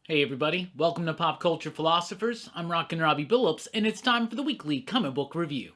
Hey everybody, welcome to Pop Culture Philosophers. I'm Rockin' Robbie Billups, and it's time for the weekly comic book review.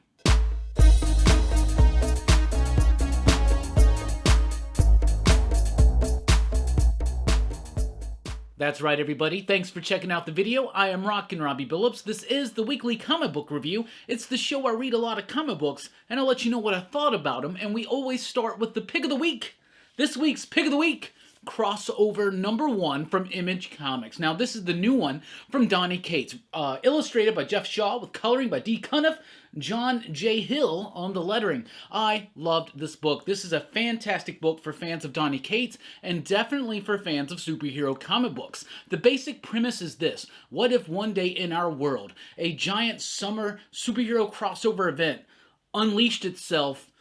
That's right everybody, thanks for checking out the video. I am Rockin' Robbie Billups. This is the weekly comic book review. It's the show where I read a lot of comic books, and I'll let you know what I thought about them, and we always start with the pick of the week. This week's pick of the week, crossover number 1 from Image Comics. Now, this is the new one from Donny Cates, illustrated by Jeff Shaw with coloring by D. Cuniff, John J. Hill on the lettering. I loved this book. This is a fantastic book for fans of Donny Cates and definitely for fans of superhero comic books. The basic premise is this: what if one day in our world, a giant summer superhero crossover event unleashed itself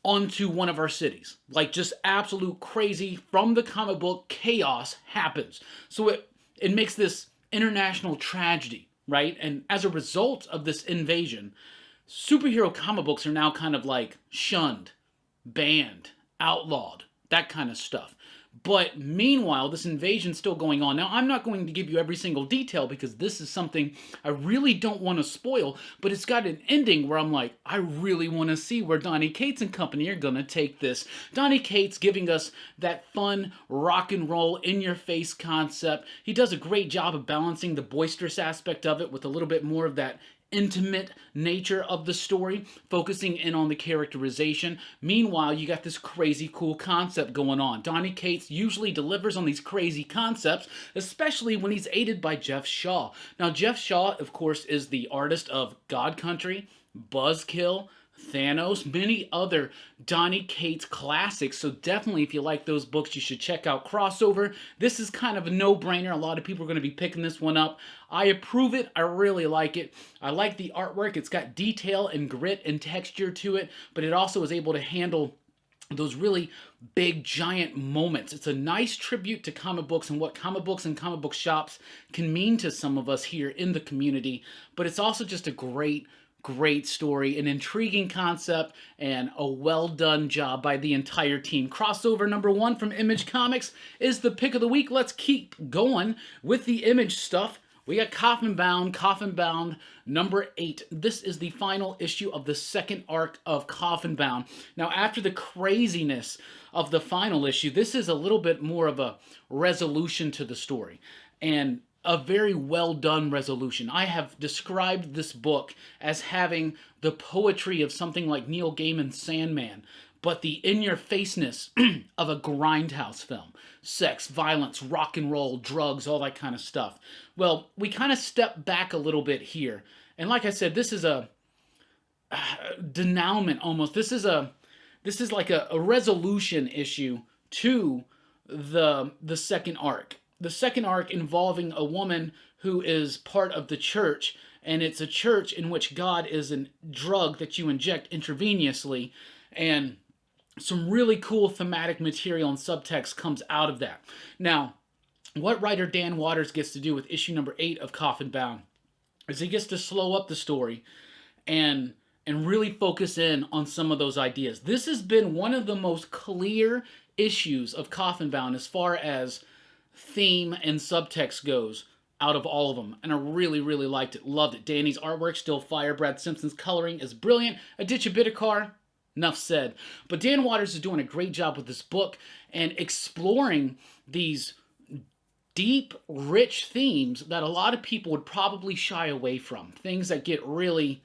onto one of our cities? Like, just absolute crazy, from the comic book chaos happens. So it makes this international tragedy, right? And as a result of this invasion, superhero comic books are now kind of like shunned, banned, outlawed, that kind of stuff. But meanwhile, this invasion's still going on. Now, I'm not going to give you every single detail because this is something I really don't want to spoil, but it's got an ending where I'm like, I really want to see where Donny Cates and company are going to take this. Donny Cates giving us that fun rock and roll, in-your-face concept. He does a great job of balancing the boisterous aspect of it with a little bit more of that intimate nature of the story, focusing in on the characterization. Meanwhile, you got this crazy cool concept going on. Donny Cates usually delivers on these crazy concepts, especially when he's aided by Jeff Shaw. Now, Jeff Shaw, of course, is the artist of God Country, Buzzkill, Thanos, many other Donny Cates classics. So definitely, if you like those books, you should check out Crossover. This is kind of a no-brainer. A lot of people are going to be picking this one up. I approve it. I really like it. I like the artwork. It's got detail and grit and texture to it, but it also is able to handle those really big, giant moments. It's a nice tribute to comic books and what comic books and comic book shops can mean to some of us here in the community. But it's also just a great story, an intriguing concept, and a well-done job by the entire team. Crossover number 1 from Image Comics is the pick of the week. Let's keep going with the Image stuff. We got Coffin Bound number 8. This is the final issue of the second arc of Coffin Bound. Now, after the craziness of the final issue, this is a little bit more of a resolution to the story, and a very well done resolution. I have described this book as having the poetry of something like Neil Gaiman's Sandman, but the in-your-faceness of a grindhouse film. Sex, violence, rock and roll, drugs, all that kind of stuff. Well, we kind of step back a little bit here. And like I said, this is a denouement almost. This is like a resolution issue to the second arc. The second arc involving a woman who is part of the church, and it's a church in which God is a drug that you inject intravenously, and some really cool thematic material and subtext comes out of that. Now, what writer Dan Watters gets to do with issue number 8 of Coffin Bound is he gets to slow up the story and really focus in on some of those ideas. This has been one of the most clear issues of Coffin Bound as far as theme and subtext goes out of all of them, and I really liked it. Loved it. Danny's artwork, still fire. Brad Simpson's coloring is brilliant. Aditya Bidikar, enough said. But Dan Watters is doing a great job with this book and exploring these deep, rich themes that a lot of people would probably shy away from. Things that get really,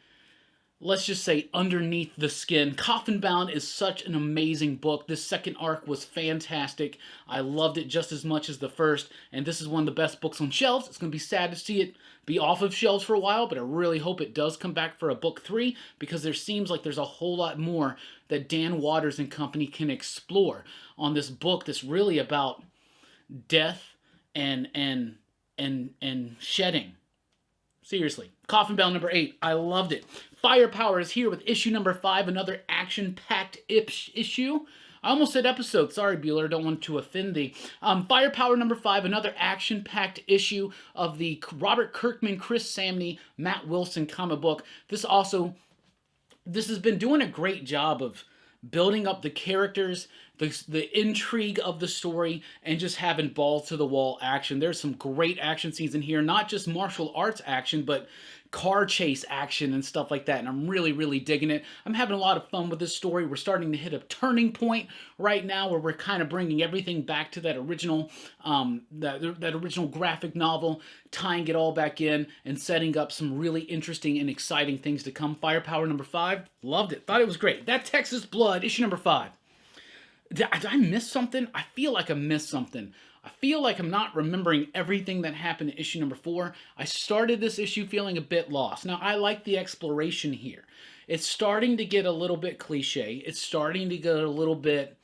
let's just say, underneath the skin. Coffin Bound is such an amazing book. This second arc was fantastic. I loved it just as much as the first, and this is one of the best books on shelves. It's going to be sad to see it be off of shelves for a while, but I really hope it does come back for a book 3, because there seems like there's a whole lot more that Dan Watters and company can explore on this book that's really about death and shedding. Seriously. Coffin Bound number 8. I loved it. Firepower is here with issue number 5, another action-packed issue. I almost said episode. Sorry, Bueller. Don't want to offend thee. Firepower number 5, another action-packed issue of the Robert Kirkman, Chris Samney, Matt Wilson comic book. This has been doing a great job of building up the characters, the intrigue of the story, and just having ball to the wall action. There's some great action scenes in here, not just martial arts action, but car chase action and stuff like that, and I'm really, really digging it. I'm having a lot of fun with this story. We're starting to hit a turning point right now where we're kind of bringing everything back to that original that original graphic novel, tying it all back in and setting up some really interesting and exciting things to come. Firepower number 5, loved it, thought it was great. That Texas Blood, issue number 5. Did I miss something? I feel like I missed something. I feel like I'm not remembering everything that happened in issue number 4. I started this issue feeling a bit lost. Now, I like the exploration here. It's starting to get a little bit cliche. It's starting to get a little bit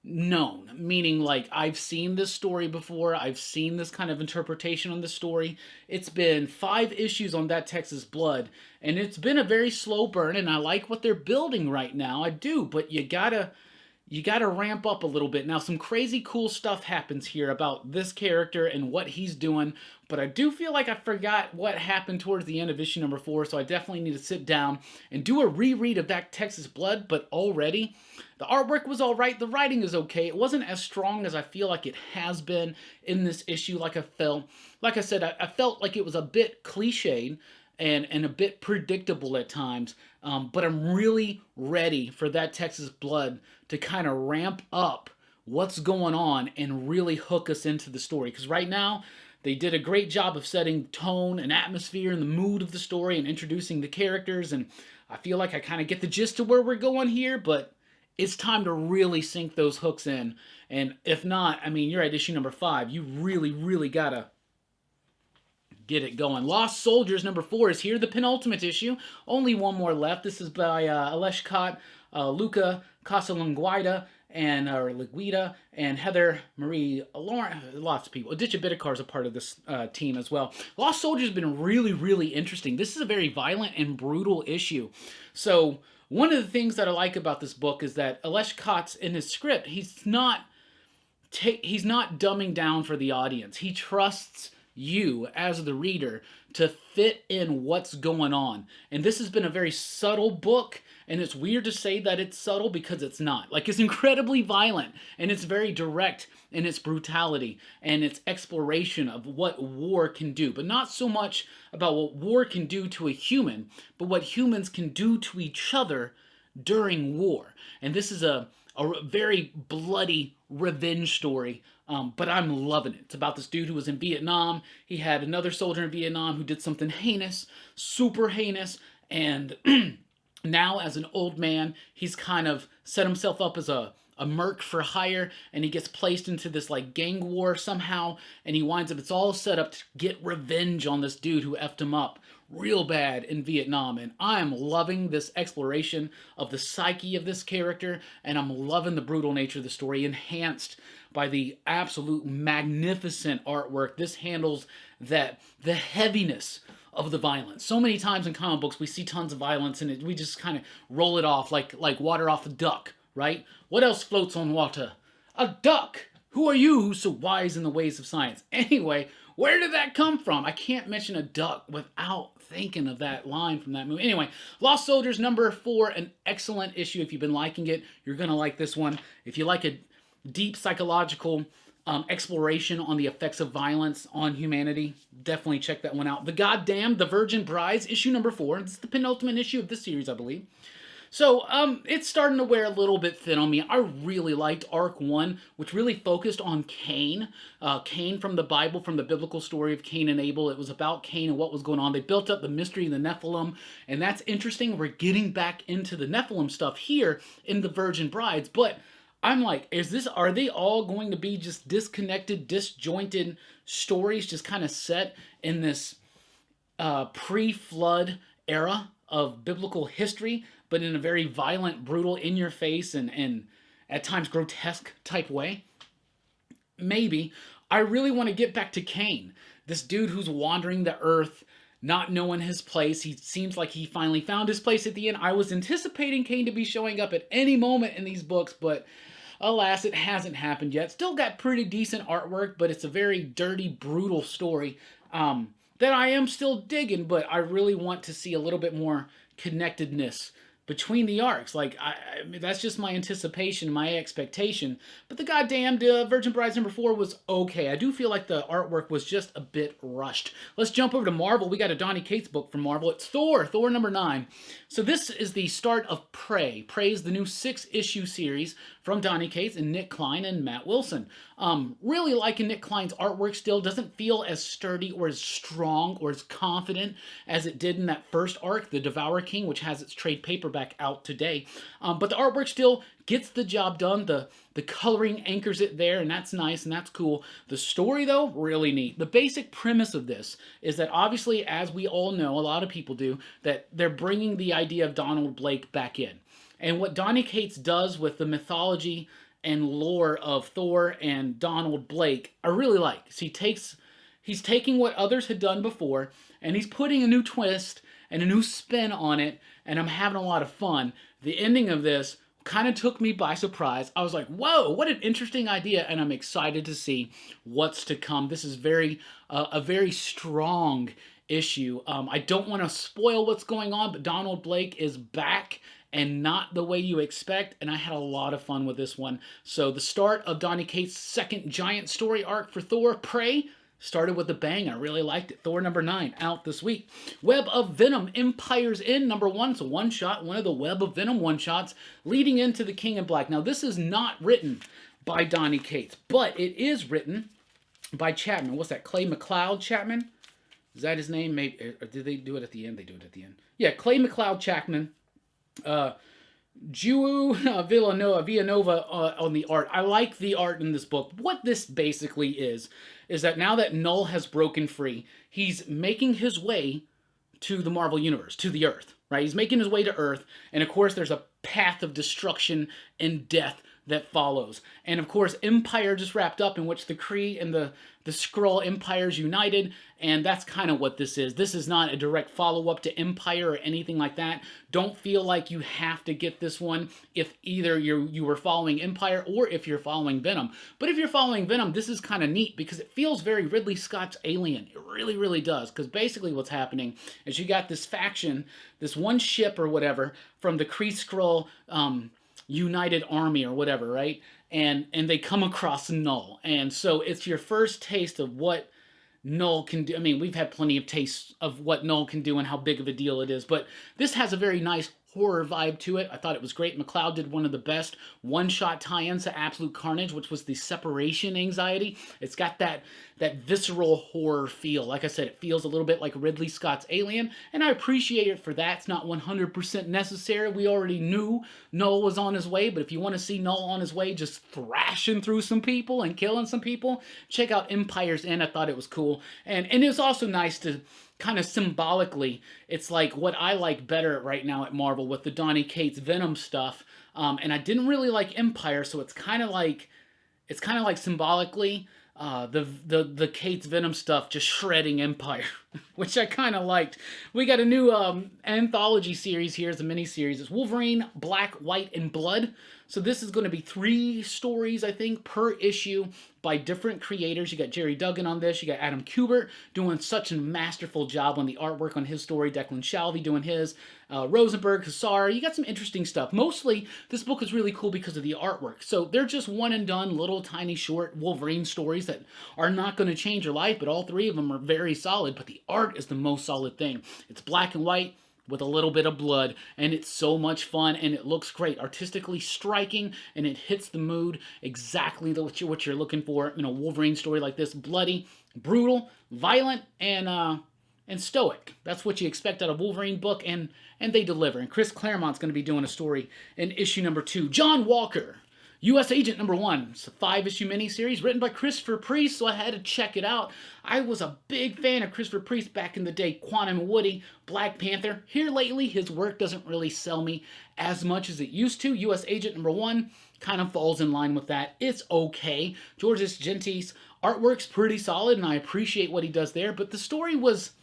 known, meaning like I've seen this story before. I've seen this kind of interpretation on the story. It's been 5 issues on That Texas Blood, and it's been a very slow burn, and I like what they're building right now. I do, but you gotta ramp up a little bit. Now, some crazy cool stuff happens here about this character and what he's doing, but I do feel like I forgot what happened towards the end of issue number 4, so I definitely need to sit down and do a reread of That Texas Blood, but already, the artwork was alright, the writing is okay. It wasn't as strong as I feel like it has been in this issue, like I said, I felt like it was a bit cliched, and a bit predictable at times, but I'm really ready for That Texas Blood to kind of ramp up what's going on and really hook us into the story. Because right now, they did a great job of setting tone and atmosphere and the mood of the story and introducing the characters, and I feel like I kind of get the gist of where we're going here, but it's time to really sink those hooks in. And if not, I mean, you're at issue number 5. You really, really gotta get it going. Lost Soldiers number 4 is here, the penultimate issue. Only one more left. This is by Alesh Kott, Luca Casalanguida, and Liguida, and Heather Marie Lauren. Lots of people. Aditya Bidikar is a part of this team as well. Lost Soldiers has been really, really interesting. This is a very violent and brutal issue. So one of the things that I like about this book is that Alesh Kott's in his script, he's not dumbing down for the audience. He trusts you as the reader to fit in what's going on. And this has been a very subtle book, and it's weird to say that it's subtle because it's not. Like, it's incredibly violent, and it's very direct in its brutality and its exploration of what war can do, but not so much about what war can do to a human, but what humans can do to each other during war. And this is a very bloody revenge story, but I'm loving it. It's about this dude who was in Vietnam. He had another soldier in Vietnam who did something heinous, super heinous, and now as an old man, he's kind of set himself up as a merc for hire, and he gets placed into this like gang war somehow, and he winds up, it's all set up to get revenge on this dude who effed him up real bad in Vietnam. And I'm loving this exploration of the psyche of this character, and I'm loving the brutal nature of the story, enhanced by the absolute magnificent artwork. This handles the heaviness of the violence. So many times in comic books we see tons of violence and we just kind of roll it off like water off a duck, right? What else floats on water? A duck! Who are you who's so wise in the ways of science? Anyway, where did that come from? I can't mention a duck without thinking of that line from that movie. Anyway, Lost Soldiers number 4, an excellent issue. If you've been liking it, you're going to like this one. If you like a deep psychological exploration on the effects of violence on humanity, definitely check that one out. The Virgin Brides, issue number 4. It's the penultimate issue of this series, I believe. So, it's starting to wear a little bit thin on me. I really liked Arc 1, which really focused on Cain. Cain from the Bible, from the biblical story of Cain and Abel. It was about Cain and what was going on. They built up the mystery of the Nephilim, and that's interesting. We're getting back into the Nephilim stuff here in the Virgin Brides, but I'm like, are they all going to be just disconnected, disjointed stories just kind of set in this pre-flood era of biblical history, but in a very violent, brutal, in-your-face, and at times grotesque type way? Maybe. I really want to get back to Cain, this dude who's wandering the earth, not knowing his place. He seems like he finally found his place at the end. I was anticipating Cain to be showing up at any moment in these books, but alas, it hasn't happened yet. Still got pretty decent artwork, but it's a very dirty, brutal story that I am still digging, but I really want to see a little bit more connectedness between the arcs. Like, I mean, that's just my anticipation, my expectation. But the goddamned Virgin Brides #4 was okay. I do feel like the artwork was just a bit rushed. Let's jump over to Marvel. We got a Donny Cates book from Marvel. It's Thor #9. So this is the start of Prey. Prey is the new 6-issue series from Donny Cates and Nick Klein and Matt Wilson. Really liking Nick Klein's artwork still. Doesn't feel as sturdy or as strong or as confident as it did in that first arc, The Devour King, which has its trade paperback out today. But the artwork still gets the job done. The coloring anchors it there, and that's nice and that's cool. The story, though, really neat. The basic premise of this is that obviously, as we all know, a lot of people do, that they're bringing the idea of Donald Blake back in. And what Donny Cates does with the mythology and lore of Thor and Donald Blake, I really like. So he's taking what others had done before, and he's putting a new twist and a new spin on it, and I'm having a lot of fun. The ending of this kind of took me by surprise. I was like, whoa, what an interesting idea, and I'm excited to see what's to come. This is a very strong issue. I don't want to spoil what's going on, but Donald Blake is back, and not the way you expect, and I had a lot of fun with this one. So the start of Donny Cates' second giant story arc for Thor, Prey, started with a bang. I really liked it. Thor #9 out this week. Web of Venom, Empyre's In #1. It's a one-shot, one of the Web of Venom one-shots, leading into the King in Black. Now, this is not written by Donny Cates, but it is written by Chapman. What's that, Clay McLeod Chapman? Is that his name? Maybe, or did they do it at the end? They do it at the end. Yeah, Clay McLeod Chapman. Villanova on the art. I like the art in this book. What this basically is that now that Null has broken free, he's making his way to the Marvel Universe, to the Earth, right? He's making his way to Earth, and of course there's a path of destruction and death that follows. And of course, Empyre just wrapped up, in which the Kree and the Skrull Empires united, and that's kind of what this is. This is not a direct follow-up to Empyre or anything like that. Don't feel like you have to get this one if either you were following Empyre or if you're following Venom. But if you're following Venom, this is kind of neat because it feels very Ridley Scott's Alien. It really, really does, because basically what's happening is you got this faction, this one ship or whatever, from the Kree Skrull United Army or whatever, right? And they come across Null. And so it's your first taste of what Null can do. I mean, we've had plenty of tastes of what Null can do and how big of a deal it is, but this has a very nice horror vibe to it. I thought it was great. McLeod did one of the best one-shot tie-ins to Absolute Carnage, which was the separation anxiety. It's got that visceral horror feel. Like I said, it feels a little bit like Ridley Scott's Alien, and I appreciate it for that. It's not 100% necessary. We already knew Null was on his way, but if you want to see Null on his way just thrashing through some people and killing some people, check out Empyre's In. I thought it was cool. And it was also nice to kind of symbolically, it's like what I like better right now at Marvel with the Donny Cates Venom stuff. And I didn't really like Empyre, so it's kind of like symbolically the Cates Venom stuff just shredding Empyre, which I kind of liked. We got a new anthology series here. It's a mini-series. It's Wolverine, Black, White, and Blood. So this is going to be 3 stories, I think, per issue by different creators. You got Jerry Duggan on this. You got Adam Kubert doing such a masterful job on the artwork on his story. Declan Shalvey doing his. Rosenberg, Hussar. You got some interesting stuff. Mostly, this book is really cool because of the artwork. So they're just one and done, little tiny short Wolverine stories that are not going to change your life, but all 3 of them are very solid. But the art is the most solid thing. It's black and white with a little bit of blood, and it's so much fun, and it looks great, artistically striking, and it hits the mood exactly what you're looking for in a Wolverine story like this. Bloody, brutal, violent, and stoic. That's what you expect out of a Wolverine book, and they deliver. And Chris Claremont's going to be doing a story in issue #2. John Walker, U.S. Agent #1. It's a 5-issue miniseries written by Christopher Priest, so I had to check it out. I was a big fan of Christopher Priest back in the day. Quantum Woody, Black Panther. Here lately, his work doesn't really sell me as much as it used to. U.S. Agent #1 kind of falls in line with that. It's okay. Georges Genti's artwork's pretty solid, and I appreciate what he does there, but the story was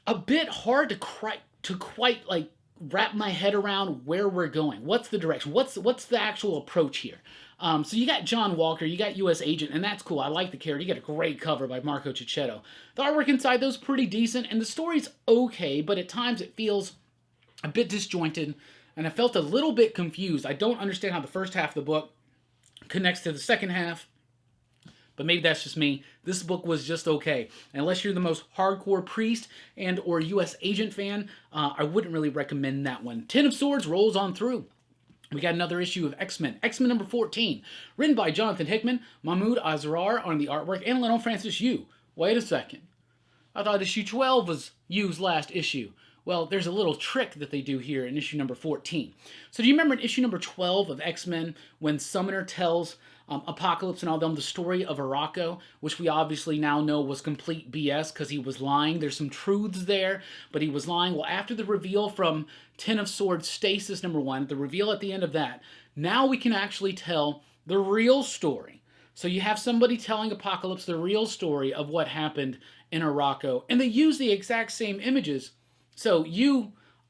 a bit hard to quite like wrap my head around where we're going. What's the direction? What's the actual approach here? So you got John Walker, you got U.S. Agent, and that's cool. I like the character. You got a great cover by Marco Cicchetto. The artwork inside, though, is pretty decent, and the story's okay, but at times it feels a bit disjointed, and I felt a little bit confused. I don't understand how the first half of the book connects to the second half, but maybe that's just me. This book was just okay. Unless you're the most hardcore priest and or U.S. agent fan, I wouldn't really recommend that one. Ten of Swords rolls on through. We got another issue of X-Men. X-Men number 14. Written by Jonathan Hickman, Mahmoud Azrar on the artwork, and Lionel Francis Yu. Wait a second. I thought issue 12 was Yu's last issue. Well, there's a little trick that they do here in issue number 14. So do you remember in issue number 12 of X-Men when Summoner tells Apocalypse and all them the story of Arakko, which we obviously now know was complete BS because he was lying. There's some truths there, but he was lying. Well, after the reveal from Ten of Swords Stasis number 1, the reveal at the end of that, now we can actually tell the real story. So you have somebody telling Apocalypse the real story of what happened in Arakko, and they use the exact same images. So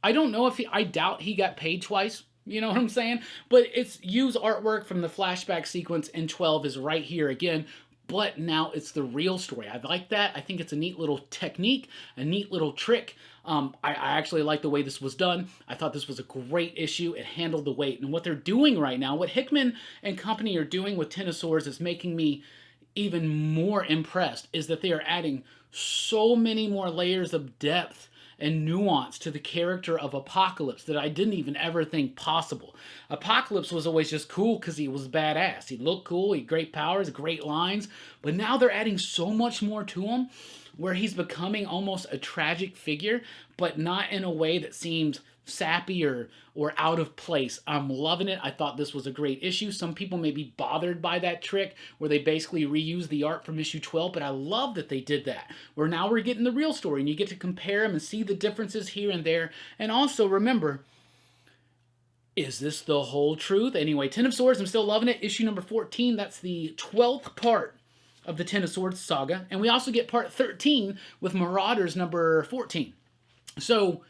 I don't know if I doubt he got paid twice. You know what I'm saying? But it's Yu's artwork from the flashback sequence in 12 is right here again, but now it's the real story. I like that. I think it's a neat little technique, a neat little trick. I actually like the way this was done. I thought this was a great issue. It handled the weight. And what they're doing right now, what Hickman and company are doing with Ten of Swords is making me even more impressed, is that they are adding so many more layers of depth and nuance to the character of Apocalypse that I didn't even ever think possible. Apocalypse was always just cool because he was badass. He looked cool, he had great powers, great lines, but now they're adding so much more to him where he's becoming almost a tragic figure, but not in a way that seems sappy or out of place. I'm loving it. I thought this was a great issue. Some people may be bothered by that trick where they basically reuse the art from issue 12, but I love that they did that. Where now we're getting the real story and you get to compare them and see the differences here and there. And also remember, is this the whole truth? Anyway, Ten of Swords, I'm still loving it. Issue number 14, that's the 12th part of the Ten of Swords saga. And we also get part 13 with Marauders number 14. So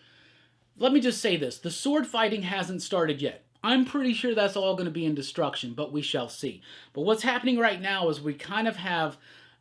let me just say this. The sword fighting hasn't started yet. I'm pretty sure that's all going to be in destruction, but we shall see. But what's happening right now is we kind of have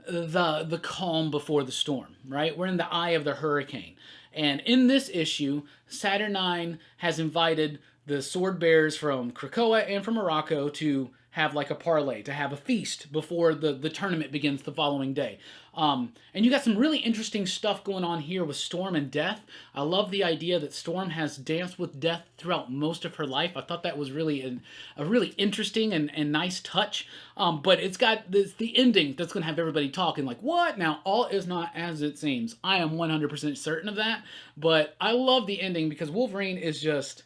the calm before the storm, right? We're in the eye of the hurricane. And in this issue, Saturnine has invited the sword bearers from Krakoa and from Morocco to have like a parlay, to have a feast before the tournament begins the following day. And you got some really interesting stuff going on here with Storm and Death. I love the idea that Storm has danced with Death throughout most of her life. I thought that was really a really interesting and nice touch. But it's got the ending that's going to have everybody talking like, what? Now, all is not as it seems. I am 100% certain of that. But I love the ending because Wolverine is just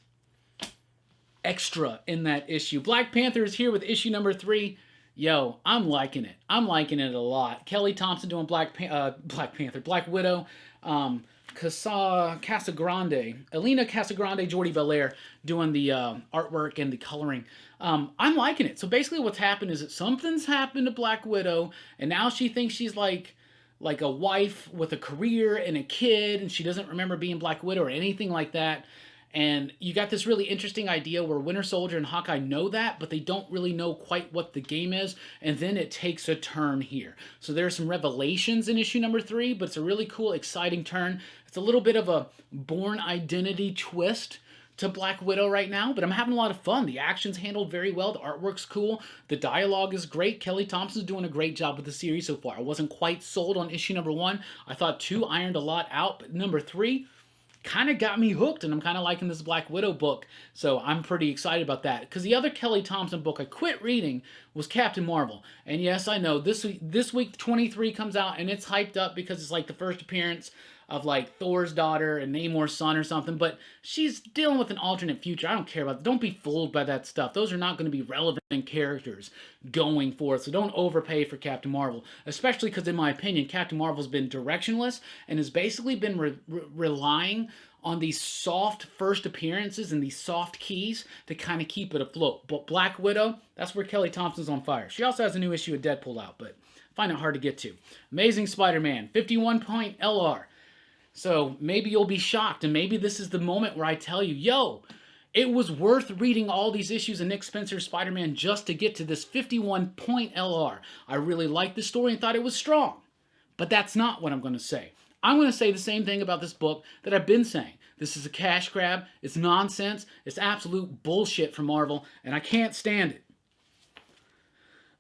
extra in that issue. Black Panther is here with issue number 3. Yo, I'm liking it. I'm liking it a lot. Kelly Thompson doing Black Panther, Black Widow, Casagrande, Elena Casagrande, Jordi Belair doing the artwork and the coloring. I'm liking it. So basically what's happened is that something's happened to Black Widow, and now she thinks she's like a wife with a career and a kid, and she doesn't remember being Black Widow or anything like that. And you got this really interesting idea where Winter Soldier and Hawkeye know that, but they don't really know quite what the game is, and then it takes a turn here. So there are some revelations in issue number 3, but it's a really cool, exciting turn. It's a little bit of a Bourne Identity twist to Black Widow right now, but I'm having a lot of fun. The action's handled very well. The artwork's cool. The dialogue is great. Kelly Thompson's doing a great job with the series so far. I wasn't quite sold on issue number 1. I thought 2 ironed a lot out, but number 3 kind of got me hooked, and I'm kind of liking this Black Widow book, so I'm pretty excited about that. Because the other Kelly Thompson book I quit reading was Captain Marvel, and yes, I know this week 23 comes out, and it's hyped up because it's like the first appearance of like Thor's daughter and Namor's son or something, but she's dealing with an alternate future. I don't care about that. Don't be fooled by that stuff. Those are not going to be relevant characters going forth, so don't overpay for Captain Marvel, especially because in my opinion, Captain Marvel's been directionless and has basically been relying on these soft first appearances and these soft keys to kind of keep it afloat. But Black Widow, that's where Kelly Thompson's on fire. She also has a new issue of Deadpool out, but I find it hard to get to. Amazing Spider-Man, 51-point LR. So maybe you'll be shocked, and maybe this is the moment where I tell you, yo, it was worth reading all these issues of Nick Spencer's Spider-Man just to get to this 51-point LR. I really liked the story and thought it was strong, but that's not what I'm going to say. I'm going to say the same thing about this book that I've been saying. This is a cash grab. It's nonsense. It's absolute bullshit from Marvel, and I can't stand it.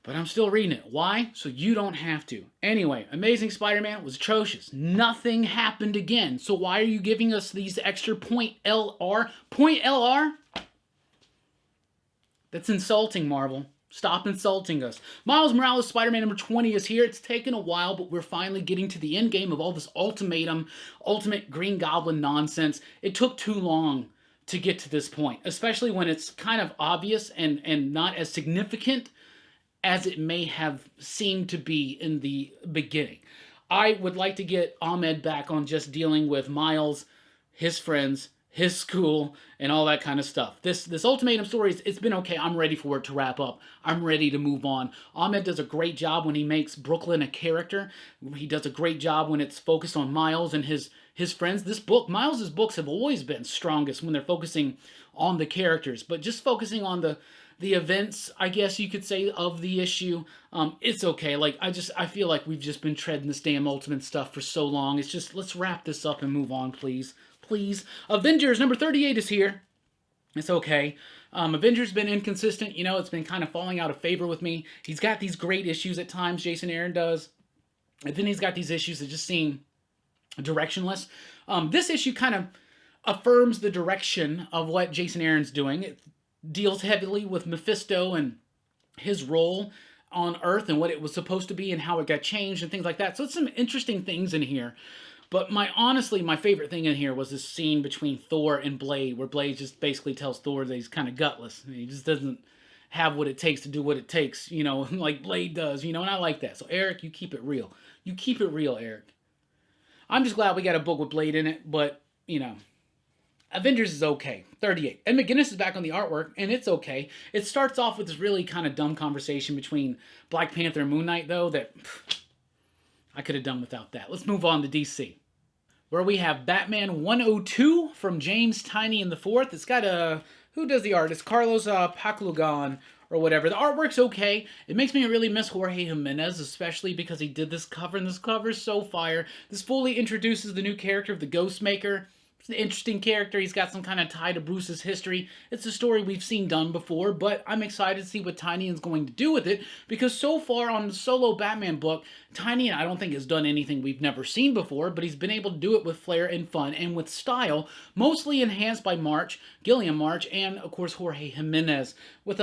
But I'm still reading it. Why? So you don't have to. Anyway, Amazing Spider-Man was atrocious. Nothing happened again. So why are you giving us these extra point LR? Point LR? That's insulting, Marvel. Stop insulting us. Miles Morales Spider-Man number 20 is here. It's taken a while, but we're finally getting to the end game of all this ultimate Green Goblin nonsense. It took too long to get to this point, especially when it's kind of obvious and not as significant as it may have seemed to be in the beginning. I would like to get Ahmed back on just dealing with Miles, his friends, his school, and all that kind of stuff. This Ultimatum story, it's been okay. I'm ready for it to wrap up. I'm ready to move on. Ahmed does a great job when he makes Brooklyn a character. He does a great job when it's focused on Miles and his friends. This book, Miles's books have always been strongest when they're focusing on the characters, but just focusing on the events, I guess you could say, of the issue, it's okay. Like, I feel like we've just been treading this damn Ultimate stuff for so long. It's just, let's wrap this up and move on, please. Please. Avengers number 38 is here. It's okay. Avengers been inconsistent. You know, it's been kind of falling out of favor with me. He's got these great issues at times, Jason Aaron does. And then he's got these issues that just seem directionless. This issue kind of affirms the direction of what Jason Aaron's doing. It deals heavily with Mephisto and his role on Earth and what it was supposed to be and how it got changed and things like that. So it's some interesting things in here. But honestly, my favorite thing in here was this scene between Thor and Blade, where Blade just basically tells Thor that he's kind of gutless. He just doesn't have what it takes to do what it takes, you know, like Blade does, you know, and I like that. So, Eric, you keep it real. You keep it real, Eric. I'm just glad we got a book with Blade in it, but, you know, Avengers is okay. 38. Ed McGuinness is back on the artwork, and it's okay. It starts off with this really kind of dumb conversation between Black Panther and Moon Knight, though, that I could have done without that. Let's move on to DC, where we have Batman 102 from James Tynion in the fourth. It's got who does the art? It's Carlos Paclugan or whatever. The artwork's okay. It makes me really miss Jorge Jimenez, especially because he did this cover, and this cover's so fire. This fully introduces the new character of the Ghostmaker. It's an interesting character. He's got some kind of tie to Bruce's history. It's a story we've seen done before, but I'm excited to see what Tynion's going to do with it, because so far on the solo Batman book, Tynion I don't think has done anything we've never seen before, but he's been able to do it with flair and fun and with style, mostly enhanced by Gilliam March, and of course Jorge Jimenez. With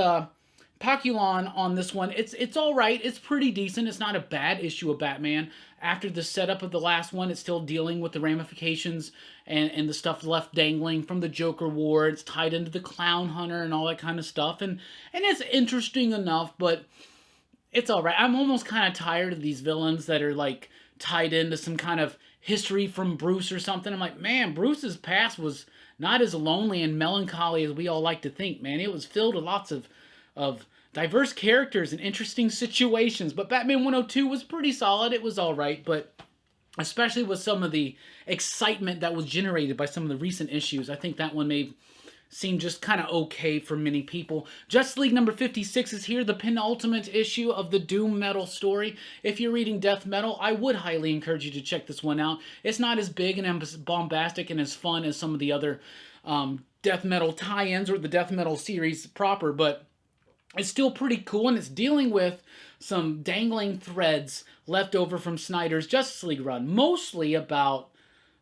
Paculan on this one, it's all right. It's pretty decent. It's not a bad issue of Batman. After the setup of the last one, it's still dealing with the ramifications and the stuff left dangling from the Joker War. It's tied into the Clown Hunter and all that kind of stuff. And it's interesting enough, but it's all right. I'm almost kind of tired of these villains that are like tied into some kind of history from Bruce or something. I'm like, man, Bruce's past was not as lonely and melancholy as we all like to think, man. It was filled with lots of diverse characters and interesting situations. But Batman 102 was pretty solid. It was all right, but especially with some of the excitement that was generated by some of the recent issues, I think that one may seem just kind of okay for many people. Justice League number 56 is here, the penultimate issue of the Doom Metal story. If you're reading Death Metal, I would highly encourage you to check this one out. It's not as big and bombastic and as fun as some of the other Death Metal tie-ins or the Death Metal series proper, but it's still pretty cool, and it's dealing with some dangling threads left over from Snyder's Justice League run, mostly about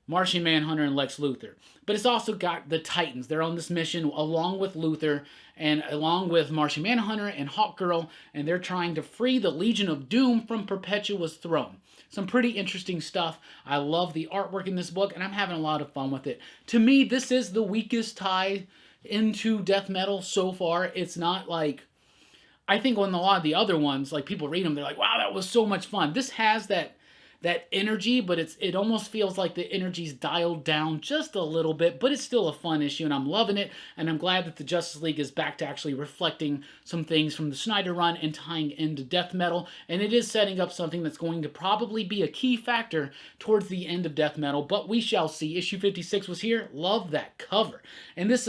Martian Manhunter and Lex Luthor. But it's also got the Titans. They're on this mission along with Luthor and along with Martian Manhunter and Hawkgirl, and they're trying to free the Legion of Doom from Perpetua's throne. Some pretty interesting stuff. I love the artwork in this book, and I'm having a lot of fun with it. To me, this is the weakest tie into Death Metal so far. It's not like, I think on a lot of the other ones, like people read them, they're like, wow, that was so much fun. This has that energy, but it almost feels like the energy's dialed down just a little bit, but it's still a fun issue, and I'm loving it, and I'm glad that the Justice League is back to actually reflecting some things from the Snyder run and tying into Death Metal, and it is setting up something that's going to probably be a key factor towards the end of Death Metal, but we shall see. Issue 56 was here. Love that cover. And this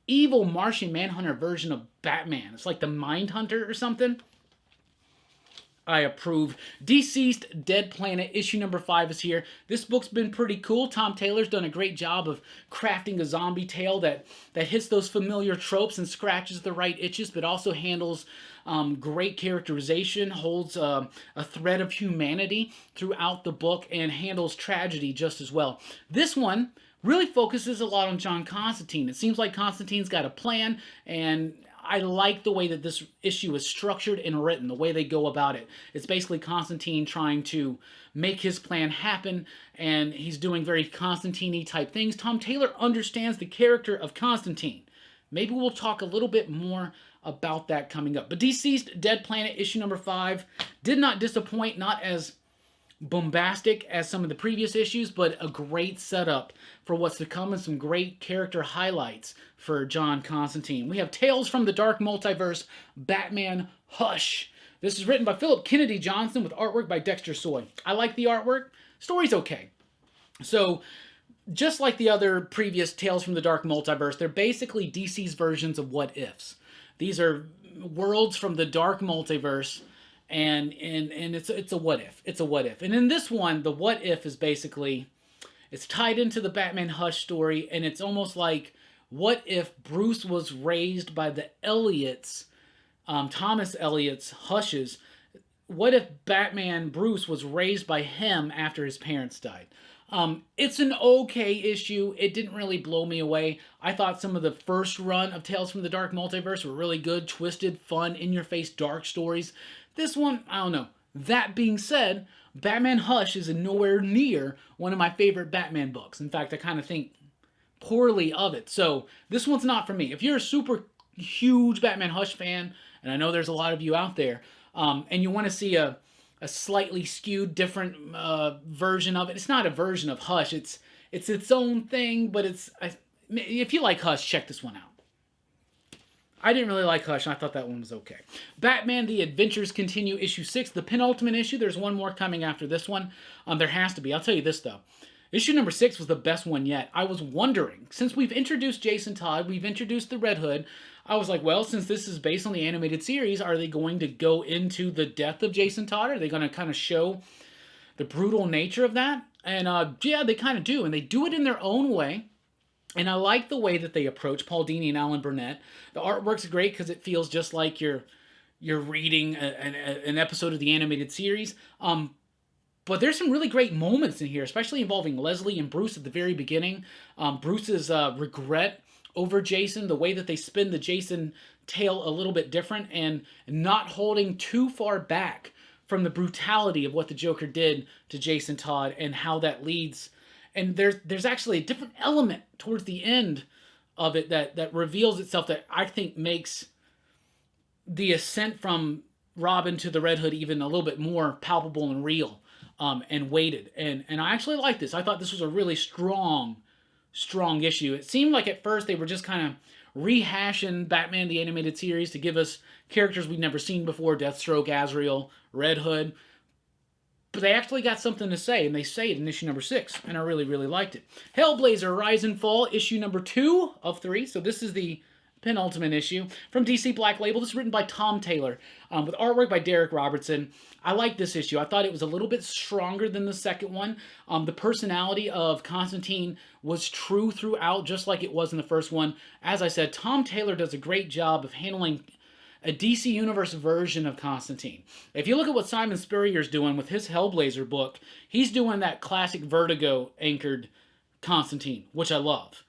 evil Martian Manhunter version of Batman. It's like the Mindhunter or something. I approve. DCeased Dead Planet, issue number 5 is here. This book's been pretty cool. Tom Taylor's done a great job of crafting a zombie tale that hits those familiar tropes and scratches the right itches, but also handles great characterization, holds a thread of humanity throughout the book, and handles tragedy just as well. This one really focuses a lot on John Constantine. It seems like Constantine's got a plan, and I like the way that this issue is structured and written, the way they go about it. It's basically Constantine trying to make his plan happen, and he's doing very Constantine-y type things. Tom Taylor understands the character of Constantine. Maybe we'll talk a little bit more about that coming up. But DCeased Dead Planet, issue number 5, did not disappoint, not as bombastic as some of the previous issues, but a great setup for what's to come and some great character highlights for John Constantine. We have Tales from the Dark Multiverse, Batman Hush. This is written by Philip Kennedy Johnson with artwork by Dexter Soy. I like the artwork. Story's okay. So, just like the other previous Tales from the Dark Multiverse, they're basically DC's versions of what ifs. These are worlds from the Dark Multiverse, and it's a what if. It's a what if. And in this one, the what if is basically, it's tied into the Batman Hush story, and it's almost like, what if Bruce was raised by the Elliots, Thomas Elliott's Hushes? What if Batman Bruce was raised by him after his parents died? It's an okay issue. It didn't really blow me away. I thought some of the first run of Tales from the Dark Multiverse were really good, twisted, fun, in-your-face, dark stories. This one, I don't know. That being said, Batman Hush is nowhere near one of my favorite Batman books. In fact, I kind of think poorly of it. So this one's not for me. If you're a super huge Batman Hush fan, and I know there's a lot of you out there, and you want to see a slightly skewed, different version of it. It's not a version of Hush. It's its own thing, but if you like Hush, check this one out. I didn't really like Hush, and I thought that one was okay. Batman, The Adventures Continue, issue 6, the penultimate issue. There's one more coming after this one. There has to be. I'll tell you this, though. Issue number 6 was the best one yet. I was wondering, since we've introduced Jason Todd, we've introduced the Red Hood, I was like, well, since this is based on the animated series, are they going to go into the death of Jason Todd? Are they going to kind of show the brutal nature of that? And yeah, they kind of do, and they do it in their own way. And I like the way that they approach Paul Dini and Alan Burnett. The artwork's great because it feels just like you're reading an episode of the animated series. But there's some really great moments in here, especially involving Leslie and Bruce at the very beginning. Bruce's regret over Jason, the way that they spin the Jason tale a little bit different, and not holding too far back from the brutality of what the Joker did to Jason Todd and how that leads. And there's actually a different element towards the end of it that reveals itself that I think makes the ascent from Robin to the Red Hood even a little bit more palpable and real, and weighted. And I actually like this. I thought this was a really strong issue. It seemed like at first they were just kind of rehashing Batman the Animated Series to give us characters we'd never seen before, Deathstroke, Azrael, Red Hood. But they actually got something to say, and they say it in issue number 6, and I really, really liked it. Hellblazer, Rise and Fall, issue number 2 of 3. So this is the penultimate issue from DC Black Label. This is written by Tom Taylor, with artwork by Derek Robertson. I like this issue. I thought it was a little bit stronger than the second one. The personality of Constantine was true throughout, just like it was in the first one. As I said, Tom Taylor does a great job of handling a DC Universe version of Constantine. If you look at what Simon Spurrier's doing with his Hellblazer book, he's doing that classic Vertigo-anchored Constantine, which I love.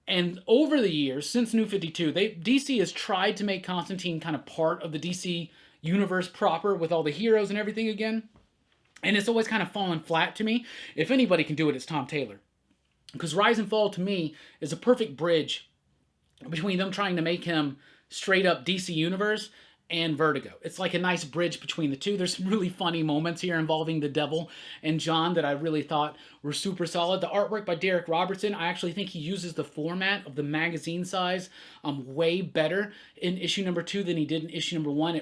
And over the years, since New 52, DC has tried to make Constantine kind of part of the DC Universe proper with all the heroes and everything again. And it's always kind of fallen flat to me. If anybody can do it, it's Tom Taylor. Because Rise and Fall, to me, is a perfect bridge between them trying to make him straight up DC Universe and Vertigo. It's like a nice bridge between the two. There's some really funny moments here involving the Devil and John that I really thought were super solid. The artwork by Derek Robertson, I actually think he uses the format of the magazine size way better in issue number 2 than he did in issue number 1.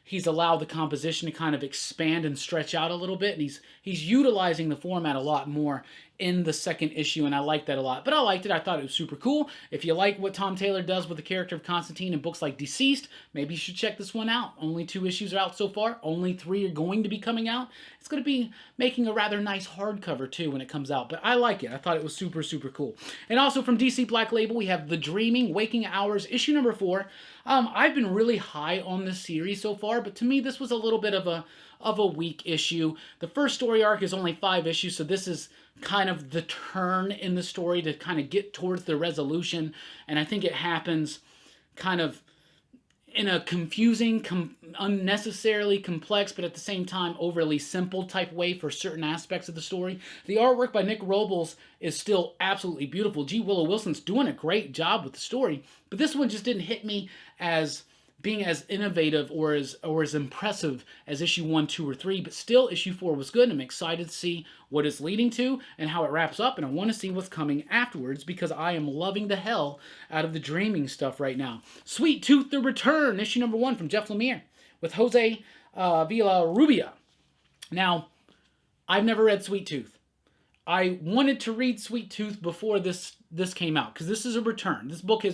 He's allowed the composition to kind of expand and stretch out a little bit, and he's utilizing the format a lot more in the second issue, and I liked that a lot. But I liked it. I thought it was super cool. If you like what Tom Taylor does with the character of Constantine in books like DCeased, maybe you should check this one out. Only 2 issues are out so far. Only 3 are going to be coming out. It's going to be making a rather nice hardcover, too, when it comes out. But I like it. I thought it was super, super cool. And also from DC Black Label, we have The Dreaming Waking Hours, issue number 4. I've been really high on this series so far, but to me, this was a little bit of a weak issue. The first story arc is only 5 issues, so this is kind of the turn in the story to kind of get towards the resolution, and I think it happens kind of in a confusing, unnecessarily complex, but at the same time overly simple type way for certain aspects of the story. The artwork by Nick Robles is still absolutely beautiful. G. Willow Wilson's doing a great job with the story, but this one just didn't hit me as being as innovative or as impressive as issue 1, 2, or 3, but still issue 4 was good. I'm excited to see what it's leading to and how it wraps up, and I want to see what's coming afterwards because I am loving the hell out of the Dreaming stuff right now. Sweet Tooth: The Return, issue number 1 from Jeff Lemire with Jose Villarrubia. Now, I've never read Sweet Tooth. I wanted to read Sweet Tooth before this came out because this is a return. This book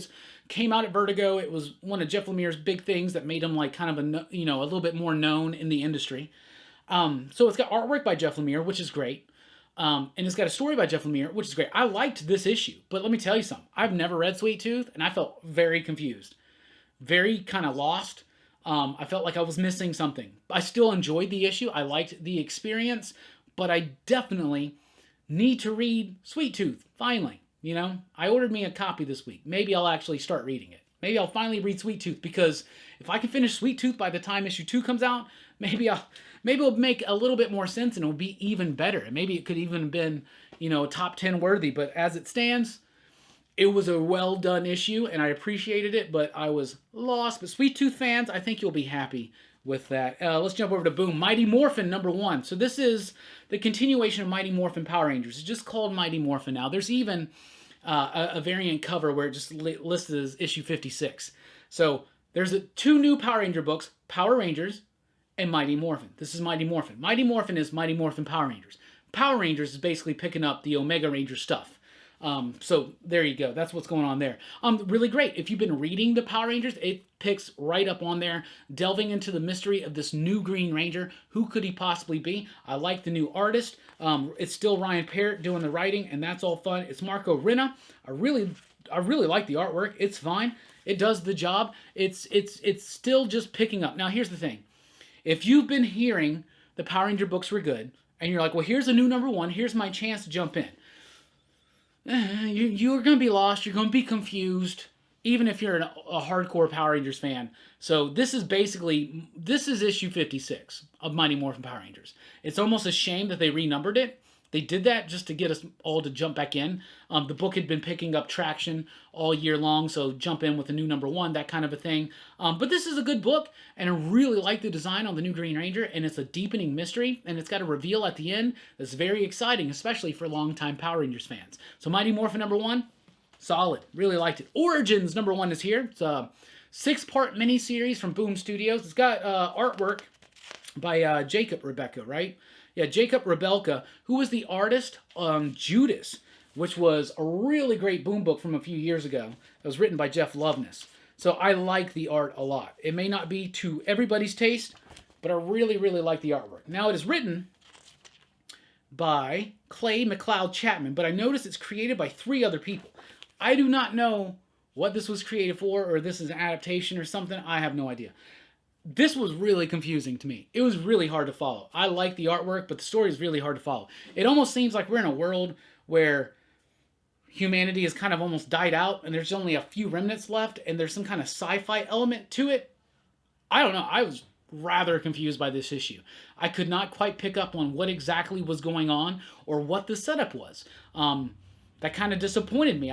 came out at Vertigo. It was one of Jeff Lemire's big things that made him like kind of a little bit more known in the industry. So it's got artwork by Jeff Lemire, which is great, and it's got a story by Jeff Lemire, which is great. I liked this issue, but let me tell you something. I've never read Sweet Tooth, and I felt very confused, very kind of lost. I felt like I was missing something. I still enjoyed the issue. I liked the experience, but I definitely need to read Sweet Tooth, finally. I ordered me a copy this week. Maybe I'll actually start reading it. Maybe I'll finally read Sweet Tooth, because if I can finish Sweet Tooth by the time issue 2 comes out, maybe it'll make a little bit more sense and it'll be even better. And maybe it could even have been, top 10 worthy. But as it stands, it was a well done issue and I appreciated it, but I was lost. But Sweet Tooth fans, I think you'll be happy with that. Let's jump over to Boom. Mighty Morphin number 1. So this is the continuation of Mighty Morphin Power Rangers. It's just called Mighty Morphin now. There's even a variant cover where it just lists as issue 56. So there's 2 new Power Ranger books, Power Rangers and Mighty Morphin. This is Mighty Morphin. Mighty Morphin is Mighty Morphin Power Rangers. Power Rangers is basically picking up the Omega Ranger stuff. So there you go. That's what's going on there. Really great. If you've been reading the Power Rangers, it picks right up on there, delving into the mystery of this new Green Ranger. Who could he possibly be? I like the new artist. It's still Ryan Parrott doing the writing, and that's all fun. It's Marco Renna. I really like the artwork. It's fine. It does the job. It's still just picking up. Now, here's the thing. If you've been hearing the Power Ranger books were good, and you're like, well, here's a new number 1. Here's my chance to jump in. You're going to be lost. You're going to be confused, even if you're a hardcore Power Rangers fan. So this is issue 56 of Mighty Morphin Power Rangers. It's almost a shame that they renumbered it. They did that just to get us all to jump back in. The book had been picking up traction all year long, so jump in with a new number 1, that kind of a thing. But this is a good book, and I really like the design on the new Green Ranger, and it's a deepening mystery, and it's got a reveal at the end that's very exciting, especially for longtime Power Rangers fans. So Mighty Morphin number 1, solid. Really liked it. Origins number 1 is here. It's a 6-part miniseries from Boom Studios. It's got artwork by Jacob Rebecca, right? Yeah, Jacob Rebelka, who was the artist on Judas, which was a really great Boom book from a few years ago. It was written by Jeff Loveness. So I like the art a lot. It may not be to everybody's taste, but I really, really like the artwork. Now, it is written by Clay McLeod Chapman, but I noticed it's created by 3 other people. I do not know what this was created for, or this is an adaptation or something. I have no idea. This was really confusing to me. It was really hard to follow. I like the artwork, but the story is really hard to follow. It almost seems like we're in a world where humanity has kind of almost died out, and there's only a few remnants left, and there's some kind of sci-fi element to it. I don't know. I was rather confused by this issue. I could not quite pick up on what exactly was going on or what the setup was. That kind of disappointed me.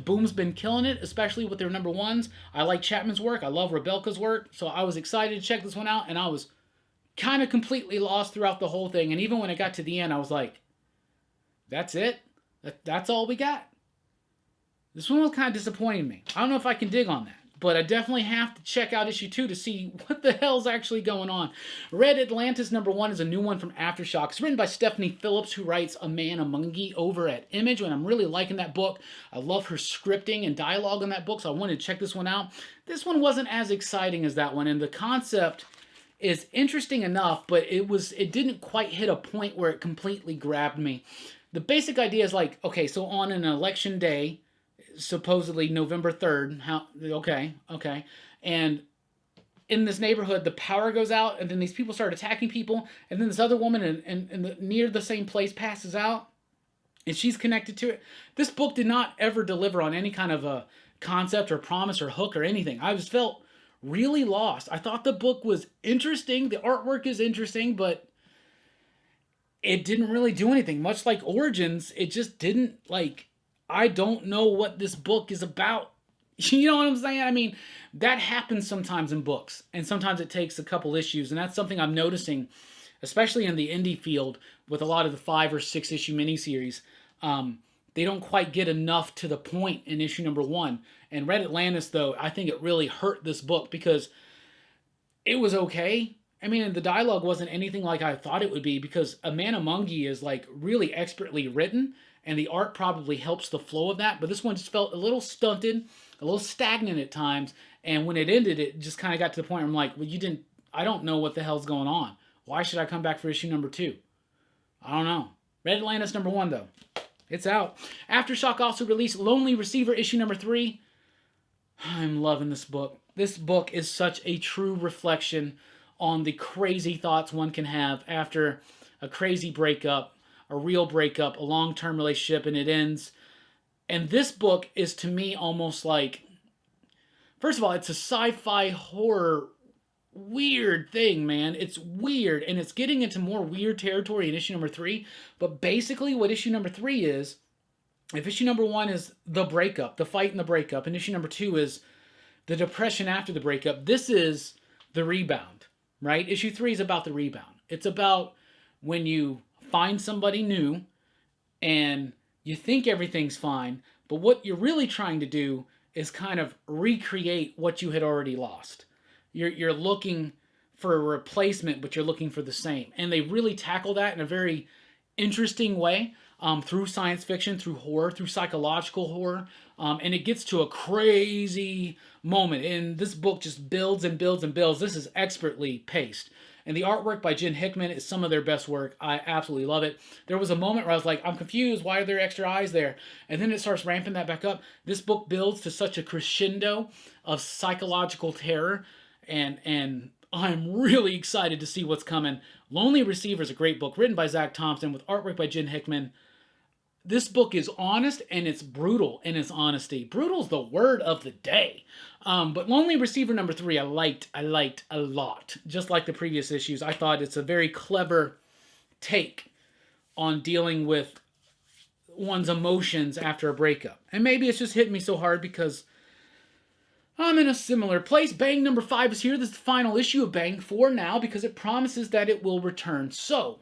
Boom's been killing it, especially with their number 1s. I like Chapman's work. I love Rebelka's work. So I was excited to check this one out, and I was kind of completely lost throughout the whole thing. And even when it got to the end, I was like, that's it? That's all we got? This one was kind of disappointing me. I don't know if I can dig on that. but I definitely have to check out issue 2 to see what the hell's actually going on. Red Atlantis #1 is a new one from Aftershock. It's written by Stephanie Phillips, who writes A Man Among Ye over at Image, and I'm really liking that book. I love her scripting and dialogue on that book, so I wanted to check this one out. This one wasn't as exciting as that one, and the concept is interesting enough, but it didn't quite hit a point where it completely grabbed me. The basic idea is like, okay, so on an election day, supposedly November 3rd, okay, and in this neighborhood, the power goes out, and then these people start attacking people, and then this other woman near the same place passes out, and she's connected to it. This book did not ever deliver on any kind of a concept or promise or hook or anything. I just felt really lost. I thought the book was interesting. The artwork is interesting, but it didn't really do anything. Much like Origins, it just didn't, like, I don't know what this book is about. You know what I'm saying? I mean, that happens sometimes in books, and sometimes it takes a couple issues, and that's something I'm noticing, especially in the indie field with a lot of the 5 or 6 issue miniseries. They don't quite get enough to the point in issue #1. And Red Atlantis, though, I think it really hurt this book because it was okay. I mean, the dialogue wasn't anything like I thought it would be, because A Man Among Ye is like really expertly written, and the art probably helps the flow of that. But this one just felt a little stunted, a little stagnant at times. And when it ended, it just kind of got to the point where I'm like, well, I don't know what the hell's going on. Why should I come back for issue #2? I don't know. Red Atlantis #1, though. It's out. Aftershock also released Lonely Receiver issue #3. I'm loving this book. This book is such a true reflection on the crazy thoughts one can have after a crazy breakup, a real breakup, a long-term relationship, and it ends. And this book is, to me, almost like, first of all, it's a sci-fi horror weird thing, man. It's weird, and it's getting into more weird territory in issue #3. But basically what issue #3 is, if issue #1 is the breakup, the fight and the breakup, and issue #2 is the depression after the breakup, this is the rebound, right? Issue 3 is about the rebound. It's about when you find somebody new and you think everything's fine, but what you're really trying to do is kind of recreate what you had already lost. You're looking for a replacement, but you're looking for the same. And they really tackle that in a very interesting way, through science fiction, through horror, through psychological horror. And it gets to a crazy moment. And this book just builds and builds and builds. This is expertly paced. And the artwork by Jen Hickman is some of their best work. I absolutely love it. There was a moment where I was like, I'm confused. Why are there extra eyes there? And then it starts ramping that back up. This book builds to such a crescendo of psychological terror. And I'm really excited to see what's coming. Lonely Receiver is a great book, written by Zach Thompson with artwork by Jen Hickman. This book is honest, and it's brutal in its honesty. Brutal's the word of the day. But Lonely Receiver #3 I liked a lot. Just like the previous issues, I thought it's a very clever take on dealing with one's emotions after a breakup. And maybe it's just hitting me so hard because I'm in a similar place. Bang #5 is here. This is the final issue of Bang for now, because it promises that it will return. So,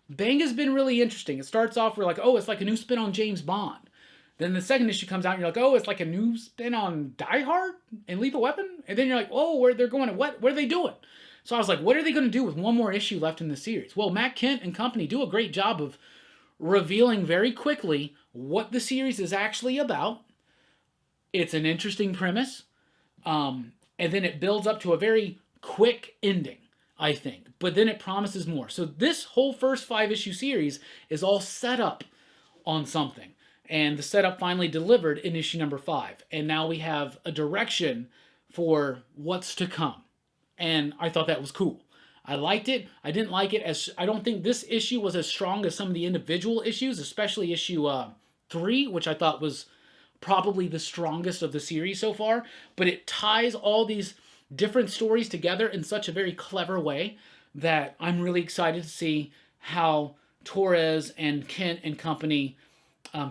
Bang has been really interesting. It starts off, we're like, oh, it's like a new spin on James Bond. Then the second issue comes out, and you're like, oh, it's like a new spin on Die Hard and Lethal Weapon? And then you're like, oh, where they're going, what are they doing? So I was like, what are they going to do with one more issue left in the series? Well, Matt Kent and company do a great job of revealing very quickly what the series is actually about. It's an interesting premise. And then it builds up to a very quick ending, I think. But then it promises more. So this whole first 5-issue series is all set up on something. And the setup finally delivered in issue #5. And now we have a direction for what's to come. And I thought that was cool. I liked it. I didn't like it as... I don't think this issue was as strong as some of the individual issues, especially issue 3, which I thought was probably the strongest of the series so far, but it ties all these different stories together in such a very clever way that I'm really excited to see how Torres and Kent and company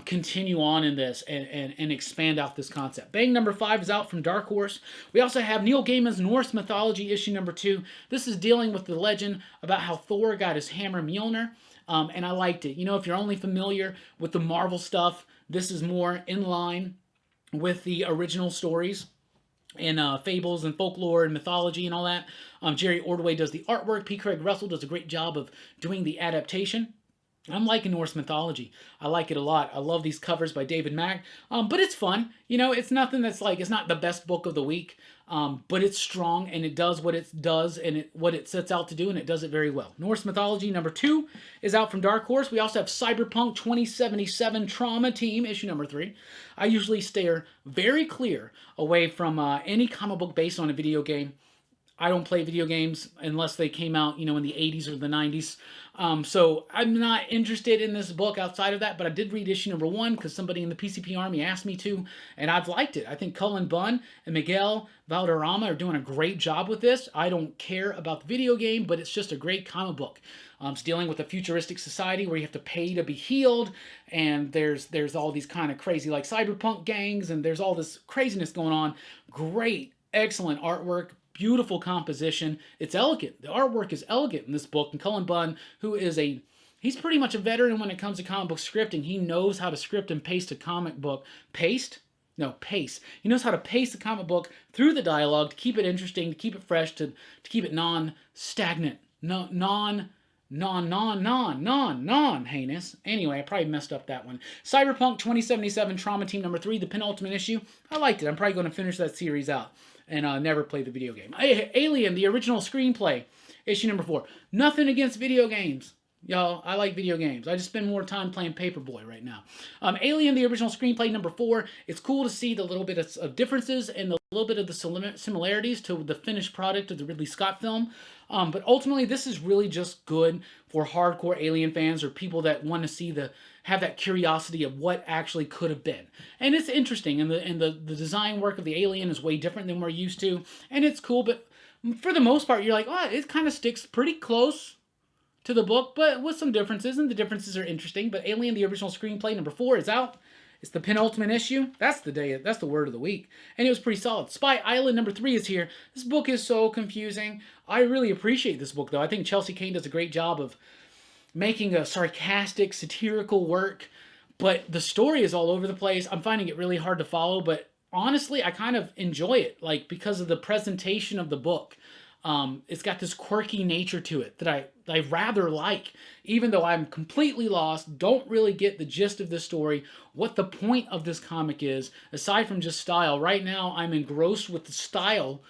continue on in this and expand out this concept. Bang #5 is out from Dark Horse. We also have Neil Gaiman's Norse Mythology issue #2. This is dealing with the legend about how Thor got his hammer Mjolnir, and I liked it. You know, if you're only familiar with the Marvel stuff, this is more in line with the original stories. and fables and folklore and mythology and all that. Jerry Ordway does the artwork. P. Craig Russell does a great job of doing the adaptation. I'm liking Norse Mythology. I like it a lot. I love these covers by David Mack. But it's fun. You know, it's nothing that's like, it's not the best book of the week, but it's strong and it does what it does and what it sets out to do, and it does it very well. Norse Mythology #2 is out from Dark Horse. We also have Cyberpunk 2077 Trauma Team, issue #3. I usually steer very clear away from any comic book based on a video game. I don't play video games unless they came out, you know, in the 80s or the 90s. So I'm not interested in this book outside of that, but I did read issue #1 because somebody in the PCP Army asked me to, and I've liked it. I think Cullen Bunn and Miguel Valderrama are doing a great job with this. I don't care about the video game, but it's just a great comic book. It's dealing with a futuristic society where you have to pay to be healed, and there's all these kind of crazy like cyberpunk gangs, and there's all this craziness going on. Great, excellent artwork. Beautiful composition. It's elegant. The artwork is elegant in this book. And Cullen Bunn, who is he's pretty much a veteran when it comes to comic book scripting. He knows how to script and paste a comic book. Paste? No, pace. He knows how to pace the comic book through the dialogue to keep it interesting, to keep it fresh, to keep it non-stagnant. Non-heinous. Anyway, I probably messed up that one. Cyberpunk 2077 Trauma Team #3, the penultimate issue. I liked it. I'm probably going to finish that series out and never play the video game. Alien, the original screenplay, issue #4. Nothing against video games. Y'all, I like video games. I just spend more time playing Paperboy right now. Alien, the original screenplay #4. It's cool to see the little bit of differences and the little bit of the similarities to the finished product of the Ridley Scott film. But ultimately, this is really just good for hardcore Alien fans or people that want to see have that curiosity of what actually could have been. And it's interesting, and the design work of the alien is way different than we're used to, and it's cool, but for the most part, you're like, oh, it kind of sticks pretty close to the book, but with some differences, and the differences are interesting. But Alien, the original screenplay #4 is out. It's the penultimate issue. That's the word of the week. And it was pretty solid. Spy Island #3 is here. This book is so confusing. I really appreciate this book, though. I think Chelsea Kane does a great job of making a sarcastic, satirical work, but the story is all over the place. I'm finding it really hard to follow, but honestly, I kind of enjoy it, like, because of the presentation of the book. It's got this quirky nature to it that I rather like, even though I'm completely lost, don't really get the gist of the story, what the point of this comic is, aside from just style. Right now, I'm engrossed with the style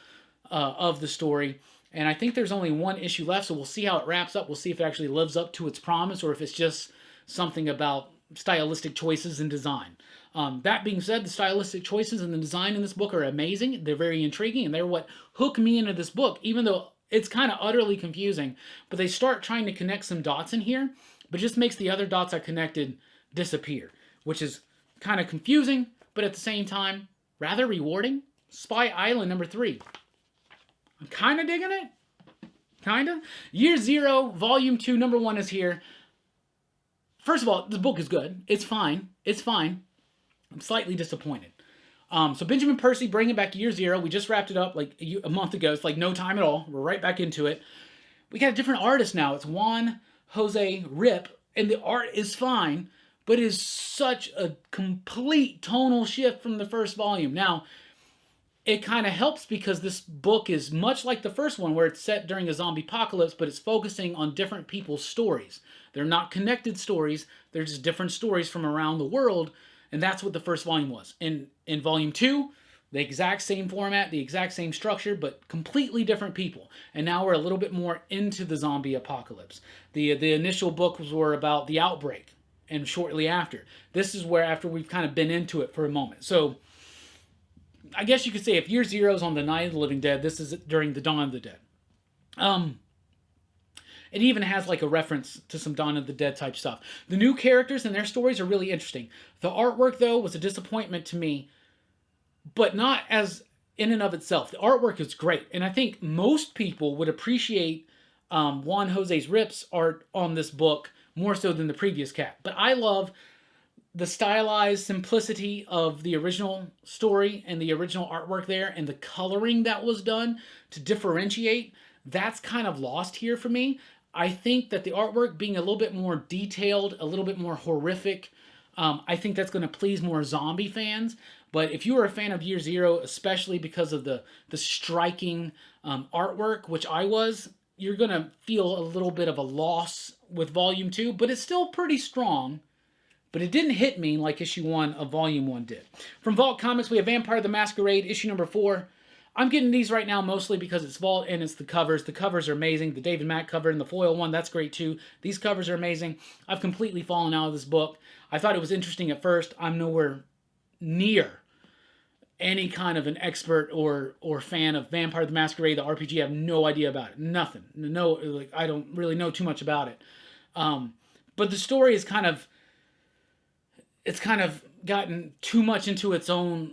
of the story, and I think there's only one issue left, so we'll see how it wraps up. We'll see if it actually lives up to its promise, or if it's just something about stylistic choices and design. That being said, the stylistic choices and the design in this book are amazing. They're very intriguing, and they're what hook me into this book, even though it's kind of utterly confusing. But they start trying to connect some dots in here, but it just makes the other dots I connected disappear, which is kind of confusing, but at the same time, rather rewarding. Spy Island #3. I'm kind of digging it. Kind of. Year Zero, Volume 2, #1 is here. First of all, the book is good. It's fine. It's fine. I'm slightly disappointed. So Benjamin Percy bringing back Year Zero. We just wrapped it up like a month ago. It's like no time at all. We're right back into it. We got a different artist now. It's Juan Jose Rip, and the art is fine, but it is such a complete tonal shift from the first volume. Now, it kind of helps because this book is much like the first one, where it's set during a zombie apocalypse, but it's focusing on different people's stories. They're not connected stories. They're just different stories from around the world, and that's what the first volume was. In Volume 2, the exact same format, the exact same structure, but completely different people. And now we're a little bit more into the zombie apocalypse. The initial books were about the outbreak, and shortly after. This is where after we've kind of been into it for a moment. So I guess you could say if Year Zero is on the Night of the Living Dead, this is during the Dawn of the Dead. It even has like a reference to some Dawn of the Dead type stuff. The new characters and their stories are really interesting. The artwork, though, was a disappointment to me, but not as in and of itself. The artwork is great, and I think most people would appreciate Juan Jose Rip's art on this book more so than the previous cat. But I love the stylized simplicity of the original story and the original artwork there, and the coloring that was done to differentiate. That's kind of lost here for me. I think that the artwork being a little bit more detailed, a little bit more horrific, I think that's going to please more zombie fans. But if you are a fan of Year Zero, especially because of the striking artwork, which I was, you're going to feel a little bit of a loss with Volume 2, but it's still pretty strong. But it didn't hit me like issue 1 of Volume 1 did. From Vault Comics, we have Vampire the Masquerade, issue number 4. I'm getting these right now mostly because it's Vault and it's the covers. The covers are amazing. The David Mack cover and the foil one, that's great too. These covers are amazing. I've completely fallen out of this book. I thought it was interesting at first. I'm nowhere near any kind of an expert or fan of Vampire the Masquerade, the RPG. I have no idea about it. Nothing. No, like, I don't really know too much about it. But the story is it's kind of gotten too much into its own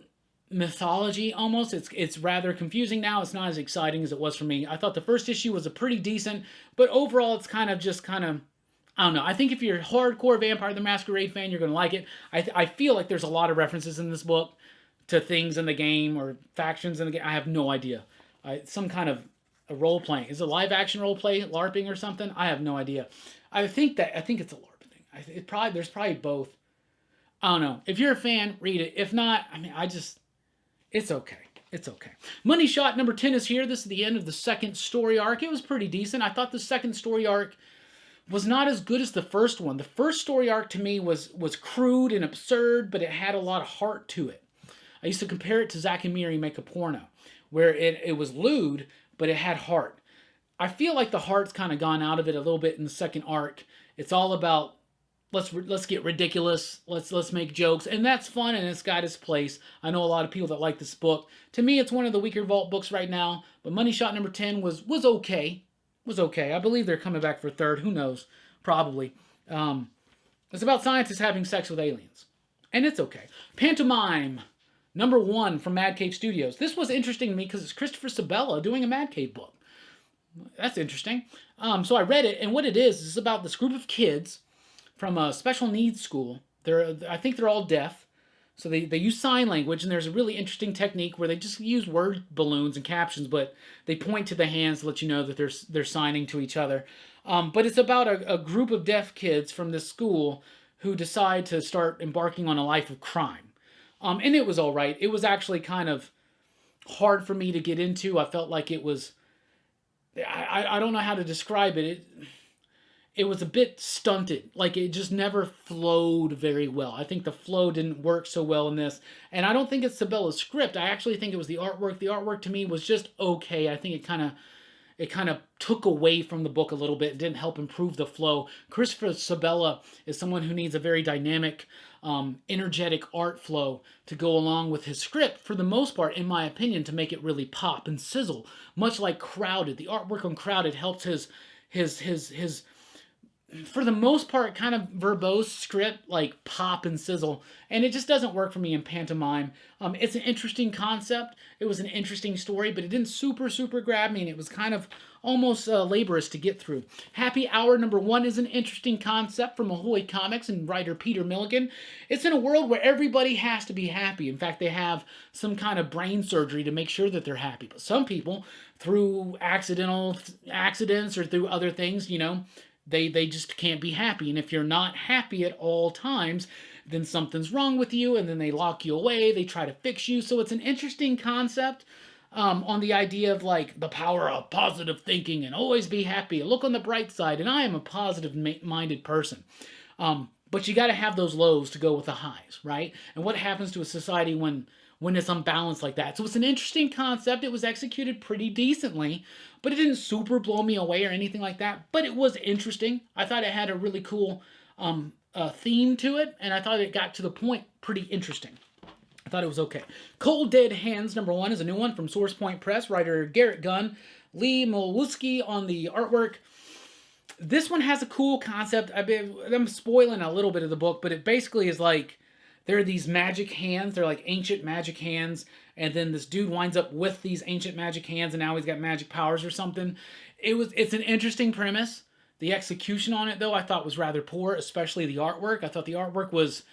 mythology almost. It's rather confusing now. It's not as exciting as it was for me. I thought the first issue was a pretty decent, but overall it's kind of I don't know. I think if you're a hardcore Vampire the Masquerade fan, you're going to like it. I feel like there's a lot of references in this book to things in the game or factions in the game. I have no idea. Some kind of a role playing. Is it live action role play, LARPing or something? I have no idea. I think it's a LARP thing. There's probably both. I don't know. If you're a fan, read it. If not, I mean, it's okay. It's okay. Money Shot number 10 is here. This is the end of the second story arc. It was pretty decent. I thought the second story arc was not as good as the first one. The first story arc to me was crude and absurd, but it had a lot of heart to it. I used to compare it to Zack and Miri Make a Porno, where it was lewd, but it had heart. I feel like the heart's kind of gone out of it a little bit in the second arc. It's all about let's get ridiculous, let's make jokes, and that's fun and it's got its place. I know a lot of people that like this book. To me, it's one of the weaker Vault books right now, but Money Shot number 10 was okay. Was okay. I believe they're coming back for a third. Who knows? Probably. It's about scientists having sex with aliens, and it's okay. Pantomime number 1 from Mad Cave Studios. This was interesting to me because it's Christopher Sabella doing a Mad Cave book. That's interesting. So I read it, and what it is about this group of kids from a special needs school. I think they're all deaf, so they use sign language, and there's a really interesting technique where they just use word balloons and captions, but they point to the hands to let you know that they're signing to each other. But it's about a group of deaf kids from this school who decide to start embarking on a life of crime. And it was all right. It was actually kind of hard for me to get into. I felt like it was... I don't know how to describe it. It was a bit stunted. Like, it just never flowed very well. I think the flow didn't work so well in this. And I don't think it's Sabella's script. I actually think it was the artwork. The artwork to me was just okay. I think it kind of took away from the book a little bit. It didn't help improve the flow. Christopher Sabella is someone who needs a very dynamic, energetic art flow to go along with his script, for the most part, in my opinion, to make it really pop and sizzle. Much like Crowded. The artwork on Crowded helps his for the most part, kind of verbose script, like pop and sizzle. And it just doesn't work for me in Pantomime. It's an interesting concept. It was an interesting story, but it didn't super grab me, and it was kind of almost laborious to get through. Happy Hour number 1 is an interesting concept from Ahoy Comics and writer Peter Milligan. It's in a world where everybody has to be happy. In fact, they have some kind of brain surgery to make sure that they're happy. But some people, through accidents or through other things, they just can't be happy. And if you're not happy at all times, then something's wrong with you, and then they lock you away, they try to fix you. So it's an interesting concept on the idea of, like, the power of positive thinking and always be happy, look on the bright side. And I am a positive-minded person. But you got to have those lows to go with the highs, right? And what happens to a society when it's unbalanced like that? So it's an interesting concept. It was executed pretty decently, but it didn't super blow me away or anything like that. But it was interesting. I thought it had a really cool theme to it, and I thought it got to the point pretty interesting. I thought it was okay. Cold Dead Hands number 1 is a new one from Source Point Press. Writer Garrett Gunn, Lee Milewski on the artwork. This one has a cool concept. I'm spoiling a little bit of the book, but it basically is like, there are these magic hands. They're like ancient magic hands. And then this dude winds up with these ancient magic hands, and now he's got magic powers or something. It's an interesting premise. The execution on it, though, I thought was rather poor, especially the artwork. I thought the artwork was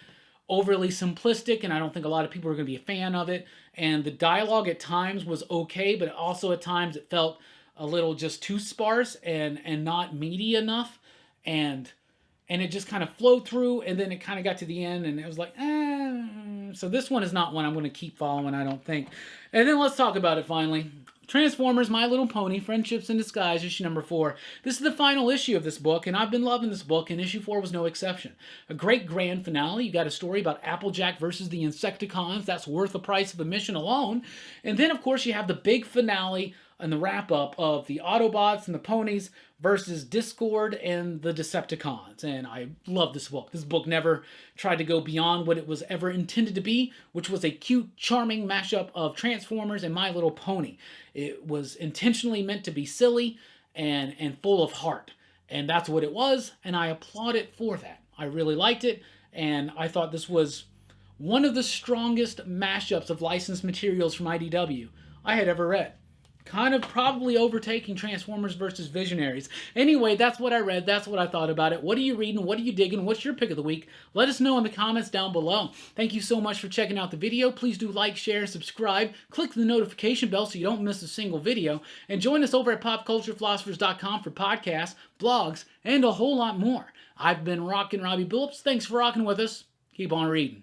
overly simplistic, and I don't think a lot of people are going to be a fan of it. And the dialogue at times was okay, but also at times it felt a little just too sparse and not meaty enough. And and it just kind of flowed through, and then it kind of got to the end, and it was like, So this one is not one I'm going to keep following, I don't think. And then let's talk about it finally. Transformers My Little Pony, Friendships in Disguise, issue number 4. This is the final issue of this book, and I've been loving this book, and issue 4 was no exception. A great grand finale. You got a story about Applejack versus the Insecticons. That's worth the price of admission alone. And then, of course, you have the big finale and the wrap-up of the Autobots and the Ponies versus Discord and the Decepticons. And I love this book. This book never tried to go beyond what it was ever intended to be, which was a cute, charming mashup of Transformers and My Little Pony. It was intentionally meant to be silly and full of heart. And that's what it was, and I applaud it for that. I really liked it, and I thought this was one of the strongest mashups of licensed materials from IDW I had ever read. Kind of probably overtaking Transformers versus Visionaries. Anyway, that's what I read. That's what I thought about it. What are you reading? What are you digging? What's your pick of the week? Let us know in the comments down below. Thank you so much for checking out the video. Please do like, share, and subscribe. Click the notification bell so you don't miss a single video. And join us over at popculturephilosophers.com for podcasts, blogs, and a whole lot more. I've been Rockin' Robbie Billups. Thanks for rocking with us. Keep on reading.